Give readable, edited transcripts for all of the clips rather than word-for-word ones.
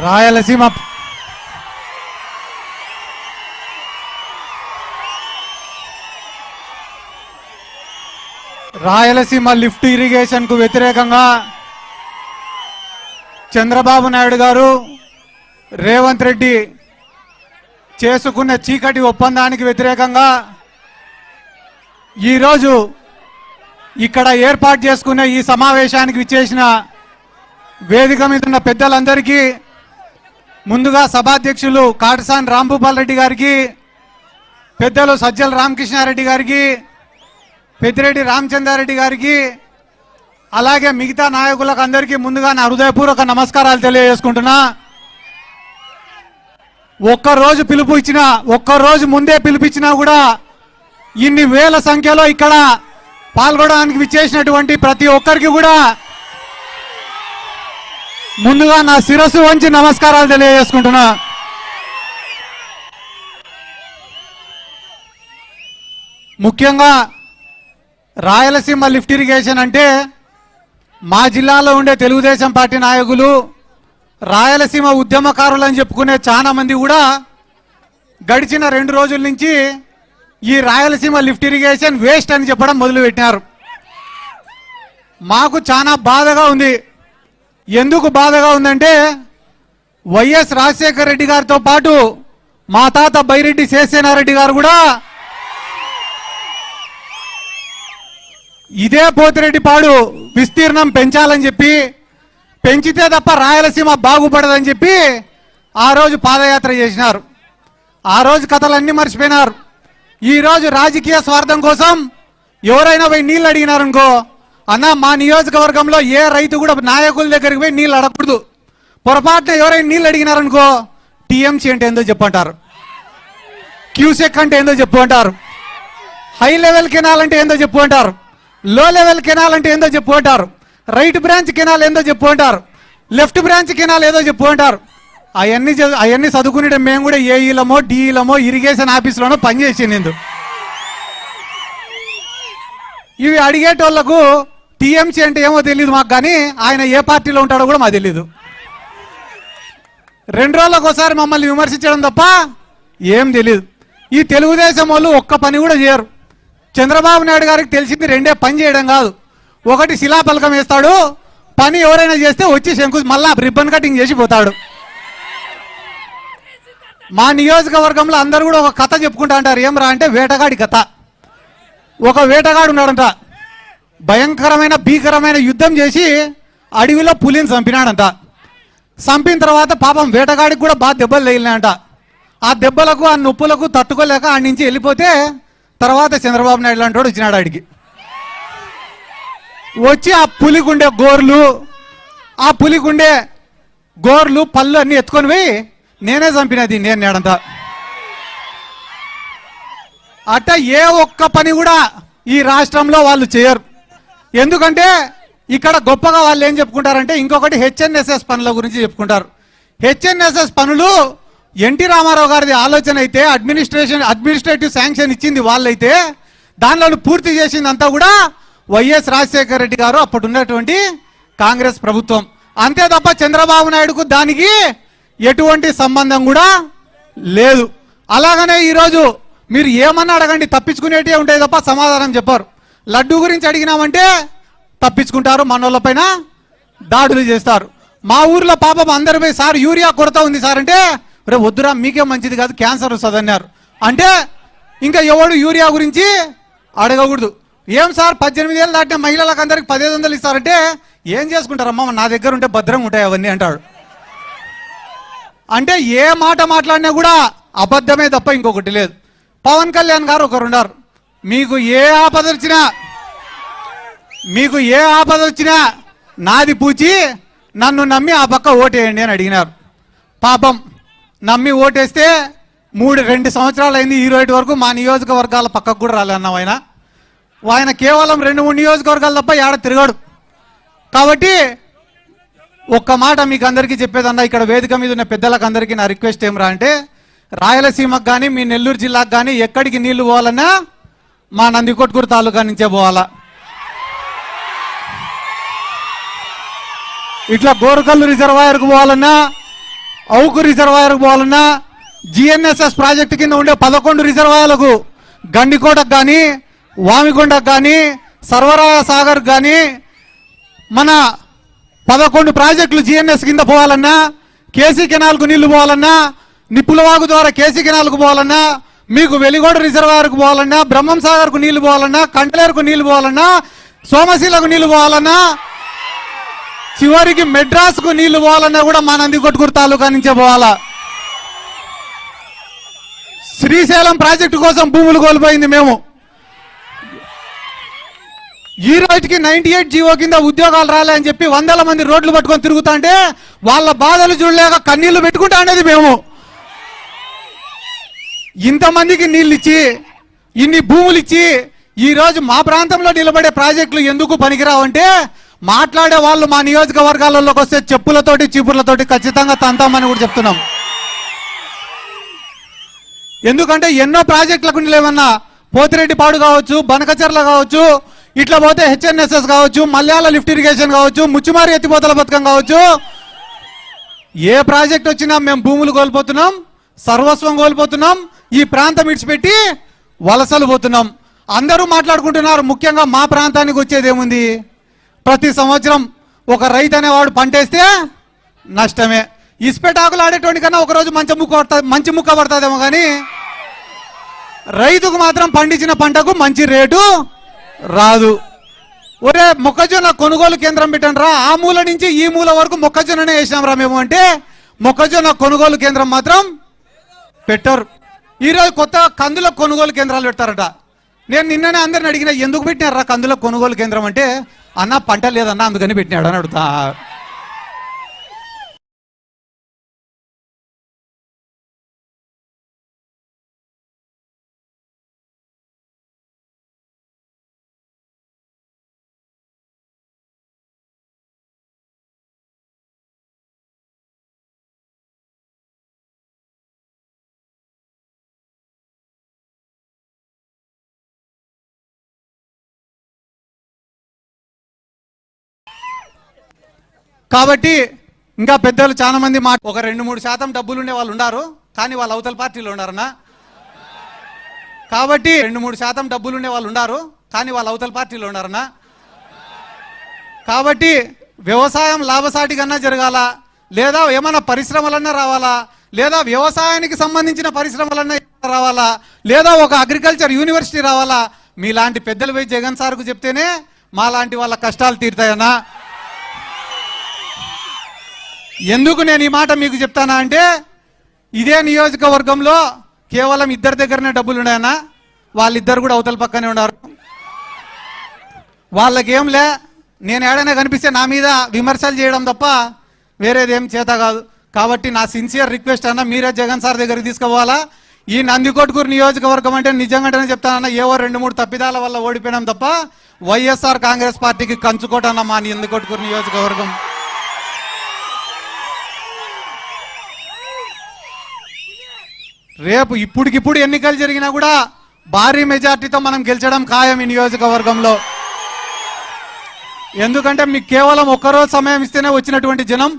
Rayalaseema lift irrigation కు వ్యతిరేకంగా చంద్రబాబు నాయుడు గారు రేవంత్ రెడ్డి చేసుకున్న చీకటి ఒప్పందానికి వ్యతిరేకంగా ఈరోజు ఇక్కడ ఏర్పాటు చేసుకున్న ఈ సమావేశానికి విచ్చేసిన వేదిక మీద ఉన్న పెద్దలందరికీ, ముందుగా సభాధ్యక్షులు కాటసాని రాంభూపాల్ రెడ్డి గారికి, పెద్దలు సజ్జల రామకృష్ణారెడ్డి గారికి, పెద్దిరెడ్డి రామచంద్రారెడ్డి గారికి, అలాగే మిగతా నాయకులకు అందరికీ ముందుగా నా హృదయపూర్వక నమస్కారాలు తెలియజేసుకుంటున్నా. ఒక్కరోజు ముందే పిలుపుచ్చినా కూడా ఇన్ని వేల సంఖ్యలో ఇక్కడ పాల్గొనడానికి విచ్చేసినటువంటి ప్రతి ఒక్కరికి కూడా ముందుగా నా శిరస్సు వంచి నమస్కారాలు తెలియజేసుకుంటున్నా. ముఖ్యంగా రాయలసీమ లిఫ్ట్ ఇరిగేషన్ అంటే మా జిల్లాలో ఉండే తెలుగుదేశం పార్టీ నాయకులు, రాయలసీమ ఉద్యమకారులు అని చెప్పుకునే చాలా మంది కూడా గడిచిన 2 రోజుల నుంచి ఈ రాయలసీమ లిఫ్ట్ ఇరిగేషన్ వేస్ట్ అని చెప్పడం మొదలుపెట్టినారు. మాకు చాలా బాధగా ఉంది. ఎందుకు బాధగా ఉందంటే, వైఎస్ రాజశేఖర రెడ్డి గారితో పాటు మా తాత బైరెడ్డి శేషసేనారెడ్డి గారు కూడా ఇదే పోతిరెడ్డిపాడు విస్తీర్ణం పెంచాలని చెప్పి, పెంచితే తప్ప రాయలసీమ బాగుపడదని చెప్పి ఆ రోజు పాదయాత్ర చేసినారు. ఆ రోజు కథలన్నీ మర్చిపోయినారు. ఈ రోజు రాజకీయ స్వార్థం కోసం ఎవరైనా పోయి నీళ్ళు అడిగినారనుకో, అన్న మా నియోజకవర్గంలో ఏ రైతు కూడా నాయకుల దగ్గరికి పోయి నీళ్ళు అడగకూడదు, పొరపాటున ఎవరైనా నీళ్ళు అడిగినారనుకో టీఎంసీ అంటే ఏందో చెప్పంటారు, క్యూసెక్ అంటే ఏందో చెప్పు అంటారు, హై లెవెల్ కెనాల్ అంటే ఏందో చెప్పు అంటారు, లో లెవెల్ కెనాల్ అంటే ఏందో చెప్పు అంటారు, రైట్ బ్రాంచ్ కెనాల్ ఏందో చెప్పు అంటారు, లెఫ్ట్ బ్రాంచ్ కెనాల్ ఏదో చెప్పు అంటారు. అవన్నీ చదువుకునే మేము కూడా ఏఈలమో డిఈలమో ఇరిగేషన్ ఆఫీసులోనో పనిచేసింది. ఇవి అడిగేటోళ్లకు టీఎంసీ అంటే ఏమో తెలియదు మాకు, కానీ ఆయన ఏ పార్టీలో ఉంటాడో కూడా మాకు తెలియదు. 2 రోజులకు ఒకసారి మమ్మల్ని విమర్శించడం తప్ప ఏం తెలియదు. ఈ తెలుగుదేశం వాళ్ళు ఒక్క పని కూడా చేయరు. చంద్రబాబు నాయుడు గారికి తెలిసింది 2 పని చేయడం కాదు. ఒకటి శిలాఫలకం వేస్తాడు, పని ఎవరైనా చేస్తే వచ్చి మళ్ళా రిబ్బన్ కటింగ్ చేసి పోతాడు. మా నియోజకవర్గంలో అందరూ కూడా ఒక కథ చెప్పుకుంటా అంటారు. ఏం రా అంటే వేటగాడి కథ. ఒక వేటగాడు ఉన్నాడంట, భీకరమైన యుద్ధం చేసి అడవిలో పులిని చంపినాడంట. చంపిన తర్వాత పాపం వేటగాడికి కూడా బాగా దెబ్బలు తగిలినాయంట. ఆ దెబ్బలకు ఆ నొప్పులకు తట్టుకోలేక ఆడి నుంచి వెళ్ళిపోతే తర్వాత చంద్రబాబు నాయుడు లాంటి వాడు వచ్చినాడు. ఆడికి వచ్చి ఆ పులిగుండే గోర్లు పళ్ళు అన్ని ఎత్తుకొని పోయి నేనే చంపినది నేను నేడంతా. అట్ట ఏ ఒక్క పని కూడా ఈ రాష్ట్రంలో వాళ్ళు చేయరు. ఎందుకంటే ఇక్కడ గొప్పగా వాళ్ళు ఏం చెప్పుకుంటారంటే, ఇంకొకటి హెచ్ఎన్ఎస్ఎస్ పనుల గురించి చెప్పుకుంటారు. హెచ్ఎన్ఎస్ఎస్ పనులు ఎన్టీ రామారావు గారిది ఆలోచన అయితే, అడ్మినిస్ట్రేటివ్ శాంక్షన్ ఇచ్చింది వాళ్ళైతే, దానిలో పూర్తి చేసిందంతా కూడా వైఎస్ రాజశేఖర రెడ్డి గారు అప్పుడు ఉన్నటువంటి కాంగ్రెస్ ప్రభుత్వం. అంతే తప్ప చంద్రబాబు నాయుడుకు దానికి ఎటువంటి సంబంధం కూడా లేదు. అలాగనే ఈరోజు మీరు ఏమన్నా అడగండి, తప్పించుకునేటివే ఉంటాయి తప్ప సమాధానం చెప్పారు. లడ్డు గురించి అడిగినామంటే తప్పించుకుంటారు, మనోళ్ళపైన దాడులు చేస్తారు. మా ఊర్లో పాపం అందరు పోయి సార్ యూరియా కొరత ఉంది సార్ అంటే, రే వద్దురా మీకే మంచిది కాదు క్యాన్సర్ వస్తుంది అన్నారు. అంటే ఇంకా ఎవడు యూరియా గురించి అడగకూడదు. ఏం సార్ 18 ఏళ్ళు దాటిన మహిళలకు అందరికి 1500 ఇస్తారంటే, ఏం చేసుకుంటారమ్మా నా దగ్గర ఉంటే భద్రంగా ఉంటాయి అవన్నీ అంటాడు. అంటే ఏ మాట మాట్లాడినా కూడా అబద్ధమే తప్ప ఇంకొకటి లేదు. పవన్ కళ్యాణ్ గారు ఒకరు ఉన్నారు, మీకు ఏ ఆపద వచ్చినా నాది పూచి నన్ను నమ్మి ఆ పక్క ఓటేయండి అని అడిగినారు. పాపం నమ్మి ఓటేస్తే 2 సంవత్సరాలు అయింది, ఈ రోజు వరకు మా నియోజకవర్గాల పక్కకు కూడా రాలేన్నాం. ఆయన కేవలం 2-3 నియోజకవర్గాలు తప్ప ఏడ తిరగాడు. కాబట్టి ఒక్క మాట మీకు అందరికీ చెప్పేదన్నా, ఇక్కడ వేదిక మీద ఉన్న పెద్దలకు అందరికీ నా రిక్వెస్ట్ ఏమరా అంటే, రాయలసీమకు కానీ మీ నెల్లూరు జిల్లాకు కానీ ఎక్కడికి నీళ్లు పోవాలన్నా మా నందికొట్కూరు తాలూకా నుంచే పోవాలా. ఇట్లా గోరకల్లు రిజర్వాయర్కు పోవాలన్నా అవుకు రిజర్వాయర్కు పోవాలన్నా, జిఎన్ఎస్ఎస్ ప్రాజెక్టు కింద ఉండే 11 రిజర్వాయర్లకు, గండికోటకు కానీ, వామికొండకు కానీ, సర్వరాయ సాగర్ కానీ, మన 11 ప్రాజెక్టులు జిఎన్ఎస్ కింద పోవాలన్నా, కేసీ కెనాల్కు నీళ్లు పోవాలన్నా, నిప్పులవాగు ద్వారా కేసీ కెనాల్కు పోవాలన్నా, మీకు వెలిగోడ రిజర్వాయర్కు పోవాలన్నా, బ్రహ్మం సాగర్కు నీళ్లు పోవాలన్నా, కంటలేరుకు నీళ్లు పోవాలన్నా, సోమశీలకు నీళ్లు పోవాలన్నా, చివరికి మెడ్రాస్కు నీళ్లు పోవాలన్నా కూడా మా నందికొట్కూరు తాలూకా నుంచే పోవాలా. శ్రీశైలం ప్రాజెక్టు కోసం భూములు కోల్పోయింది మేము. ఈ రోజుకి 98 జీవో కింద ఉద్యోగాలు రాలే అని చెప్పి 100 మంది రోడ్లు పట్టుకొని తిరుగుతా అంటే వాళ్ళ బాధలు చూడలేక కన్నీళ్లు పెట్టుకుంటా అనేది మేము. ఇంతమందికి నీళ్ళు ఇచ్చి, ఇన్ని భూములు ఇచ్చి, ఈ రోజు మా ప్రాంతంలో నిలబడే ప్రాజెక్టులు ఎందుకు పనికిరావంటే, మాట్లాడే వాళ్ళు మా నియోజకవర్గాలలోకి వస్తే చెప్పులతోటి చీపుర్లతోటి ఖచ్చితంగా తంతామని కూడా చెప్తున్నాం. ఎందుకంటే ఎన్నో ప్రాజెక్టులకు లేవన్నా, పోతిరెడ్డిపాడు కావచ్చు, బనకచర్ల కావచ్చు, ఇట్లా పోతే హెచ్ఎన్ఎస్ఎస్ కావచ్చు, మల్యాల లిఫ్ట్ ఇరిగేషన్ కావచ్చు, ముచ్చుమారి ఎత్తిపోతల పథకం కావచ్చు, ఏ ప్రాజెక్ట్ వచ్చినా మేము భూములు కోల్పోతున్నాం, సర్వస్వం కోల్పోతున్నాం, ఈ ప్రాంతం ఇడిచిపెట్టి వలసలు పోతున్నాం. అందరూ మాట్లాడుకుంటున్నారు. ముఖ్యంగా మా ప్రాంతానికి వచ్చేది ఏముంది? ప్రతి సంవత్సరం ఒక రైతు అనేవాడు పంటేస్తే నష్టమే. ఇసుపెటాకులు ఆడేటువంటి కన్నా ఒకరోజు మంచి ముక్క పడుతుందేమో కానీ రైతుకు మాత్రం పండించిన పంటకు మంచి రేటు రాదు. ఒరే మొక్కజొన్న కొనుగోలు కేంద్రం పెట్టండి రా, ఆ మూల నుంచి ఈ మూల వరకు మొక్కజొన్ననే వేసినాం రా మేము అంటే మొక్కజొన్న కొనుగోలు కేంద్రం మాత్రం పెట్టరు. ఈరోజు కొత్తగా కందుల కొనుగోలు కేంద్రాలు పెడతారట. నేను నిన్ననే అందరిని అడిగినా, ఎందుకు పెట్టినారా కందుల కొనుగోలు కేంద్రం అంటే, అన్న పంట లేదన్నా అందుకని పెట్టినాడు అని అడుగుతా. కాబట్టి ఇంకా పెద్దలు చాలా మంది ఒక 2-3% డబ్బులుండే వాళ్ళు ఉన్నారు, కానీ వాళ్ళు అవతల పార్టీలో ఉన్నారన్నా. కాబట్టి 2-3% డబ్బులుండే వాళ్ళు ఉన్నారు, కానీ వాళ్ళు అవతల పార్టీలో ఉన్నారన్నా. కాబట్టి వ్యవసాయం లాభసాటి కన్నా జరగాల, లేదా ఏమైనా పరిశ్రమలన్నా రావాలా, లేదా వ్యవసాయానికి సంబంధించిన పరిశ్రమలన్నా రావాలా, లేదా ఒక అగ్రికల్చర్ యూనివర్సిటీ రావాలా. మీలాంటి పెద్దలు పోయి జగన్ సార్కు చెప్తేనే మా లాంటి వాళ్ళ కష్టాలు తీరుతాయన్నా. ఎందుకు నేను ఈ మాట మీకు చెప్తానా అంటే, ఇదే నియోజకవర్గంలో కేవలం 2 దగ్గరనే డబ్బులు ఉన్నాయన్నా. వాళ్ళిద్దరు కూడా అవతల పక్కనే ఉన్నారు. వాళ్ళకేంలే, నేను ఏడైనా కనిపిస్తే నా మీద విమర్శలు చేయడం తప్ప వేరేదేం చేత కాదు. కాబట్టి నా సిన్సియర్ రిక్వెస్ట్ అన్న, మీరే జగన్ సార్ దగ్గరికి తీసుకుపోవాలా. ఈ నందికొట్కూరు నియోజకవర్గం అంటే నిజంగానే చెప్తానన్నా, ఏవో 2-3 తప్పిదాల వల్ల ఓడిపోయినాం తప్ప వైఎస్ఆర్ కాంగ్రెస్ పార్టీకి కంచుకోటన్న మా నందికొట్కూరు నియోజకవర్గం. రేపు ఇప్పటికిప్పుడు ఎన్నికలు జరిగినా కూడా భారీ మెజార్టీతో మనం గెలిచడం ఖాయం ఈ నియోజకవర్గంలో. ఎందుకంటే మీకు కేవలం ఒక్కరోజు సమయం ఇస్తేనే వచ్చినటువంటి జనం.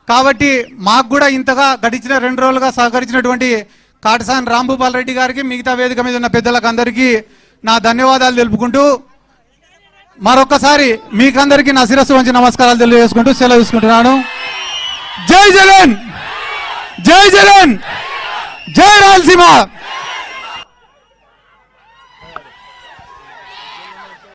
కాబట్టి మాకు కూడా ఇంతగా గడిచిన 2 రోజులుగా సహకరించినటువంటి కాటసాని రాంభూపాల్ రెడ్డి గారికి, మిగతా వేదిక మీద ఉన్న పెద్దలకు అందరికీ నా ధన్యవాదాలు తెలుపుకుంటూ, మరొకసారి మీకందరికీ నా శిరస్సు వంచి నమస్కారాలు తెలియజేసుకుంటూ సెలవు తీసుకుంటున్నాను. జై జగన్, జై జగన్, జై రాయలసీమ.